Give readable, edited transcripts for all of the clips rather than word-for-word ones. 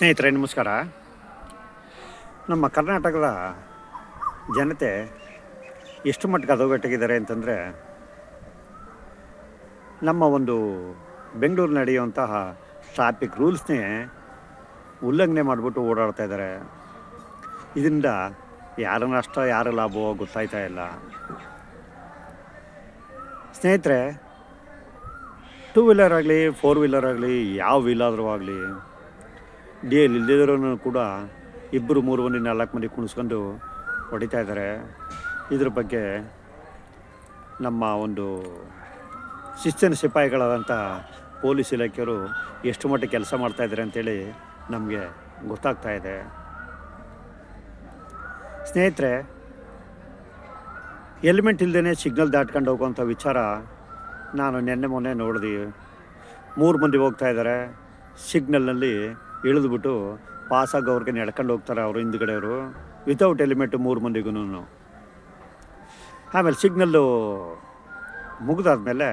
ಸ್ನೇಹಿತರೆ ನಮಸ್ಕಾರ. ನಮ್ಮ ಕರ್ನಾಟಕದ ಜನತೆ ಎಷ್ಟು ಮಟ್ಟಿಗೆ ಹದಗೆಟ್ಟಿದ್ದಾರೆ ಅಂತಂದರೆ, ನಮ್ಮ ಒಂದು ಬೆಂಗಳೂರು ನಡೆಯುವಂತಹ ಟ್ರಾಫಿಕ್ ರೂಲ್ಸ್ನೇ ಉಲ್ಲಂಘನೆ ಮಾಡಿಬಿಟ್ಟು ಓಡಾಡ್ತಾ ಇದ್ದಾರೆ. ಇದರಿಂದ ಯಾರ ನಷ್ಟ ಯಾರ ಲಾಭವೋ ಗೊತ್ತಾಯ್ತಾ ಇಲ್ಲ. ಸ್ನೇಹಿತರೆ, ಟೂ ವೀಲರ್ ಆಗಲಿ ಫೋರ್ ವೀಲರ್ ಆಗಲಿ ಯಾವ ವೀಲಾದರೂ ಆಗಲಿ ಡಿ ಎಲ್ ಇಲ್ಲದಿದ್ರೂ ಕೂಡ ಇಬ್ಬರು 3 ಮಂದಿ 4 ಮಂದಿ ಕುಣಿಸ್ಕೊಂಡು ಹೊಡಿತಾ ಇದ್ದಾರೆ. ಇದ್ರ ಬಗ್ಗೆ ನಮ್ಮ ಒಂದು ಶಿಸ್ತಿನ ಸಿಪಾಯಿಗಳಾದಂಥ ಪೊಲೀಸ್ ಇಲಾಖೆಯವರು ಎಷ್ಟು ಮಟ್ಟಿಗೆ ಕೆಲಸ ಮಾಡ್ತಾಯಿದ್ದಾರೆ ಅಂಥೇಳಿ ನಮಗೆ ಗೊತ್ತಾಗ್ತಾ ಇದೆ. ಸ್ನೇಹಿತರೆ, ಹೆಲ್ಮೆಟ್ ಇಲ್ಲದೇ ಸಿಗ್ನಲ್ ದಾಟ್ಕೊಂಡು ಹೋಗುವಂಥ ವಿಚಾರ ನಾನು ಮೊನ್ನೆ ನೋಡಿದೆ. 3 ಮಂದಿ ಹೋಗ್ತಾ ಇದ್ದಾರೆ. ಸಿಗ್ನಲ್ನಲ್ಲಿ ಇಳಿದ್ಬಿಟ್ಟು ಪಾಸಾಗೋವ್ರಿಗೆ ನಡ್ಕೊಂಡು ಹೋಗ್ತಾರೆ ಅವರು ಹಿಂದ್ಗಡೆಯವರು, ವಿತೌಟ್ ಹೆಲ್ಮೆಟ್ 3 ಮಂದಿಗೂ. ಆಮೇಲೆ ಸಿಗ್ನಲ್ಲು ಮುಗಿದಾದ್ಮೇಲೆ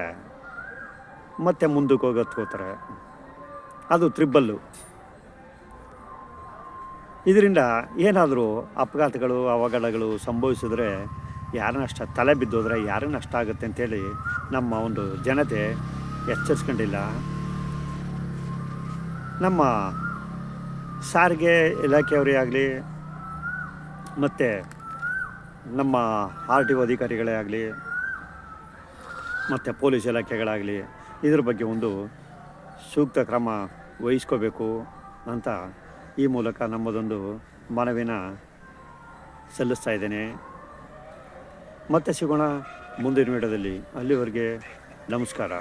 ಮತ್ತೆ ಮುಂದಕ್ಕೆ ಹೋಗಿ ಹತ್ಕೋತಾರೆ. ಅದು ತ್ರಿಬ್ಬಲ್ಲು. ಇದರಿಂದ ಏನಾದರೂ ಅಪಘಾತಗಳು ಅವಘಡಗಳು ಸಂಭವಿಸಿದ್ರೆ ಯಾರನ್ನಷ್ಟ ತಲೆ ಬಿದ್ದೋದ್ರೆ ಯಾರಿಗೆ ನಷ್ಟ ಆಗುತ್ತೆ ಅಂಥೇಳಿ ನಮ್ಮ ಒಂದು ಜನತೆ ಎಚ್ಚರಿಸ್ಕೊಂಡಿಲ್ಲ. ನಮ್ಮ ಸಾರಿಗೆ ಇಲಾಖೆಯವರೇ ಆಗಲಿ ಮತ್ತು ನಮ್ಮ RTO ಅಧಿಕಾರಿಗಳೇ ಆಗಲಿ ಮತ್ತು ಪೊಲೀಸ್ ಇಲಾಖೆಗಳಾಗಲಿ ಇದ್ರ ಬಗ್ಗೆ ಒಂದು ಸೂಕ್ತ ಕ್ರಮ ವಹಿಸ್ಕೋಬೇಕು ಅಂತ ಈ ಮೂಲಕ ನಮ್ಮದೊಂದು ಮನವಿನ ಸಲ್ಲಿಸ್ತಾ ಇದ್ದೇನೆ. ಮತ್ತೆ ಸಿಗೋಣ ಮುಂದಿನ ವಿಡಿಯೋದಲ್ಲಿ. ಅಲ್ಲಿವರೆಗೆ ನಮಸ್ಕಾರ.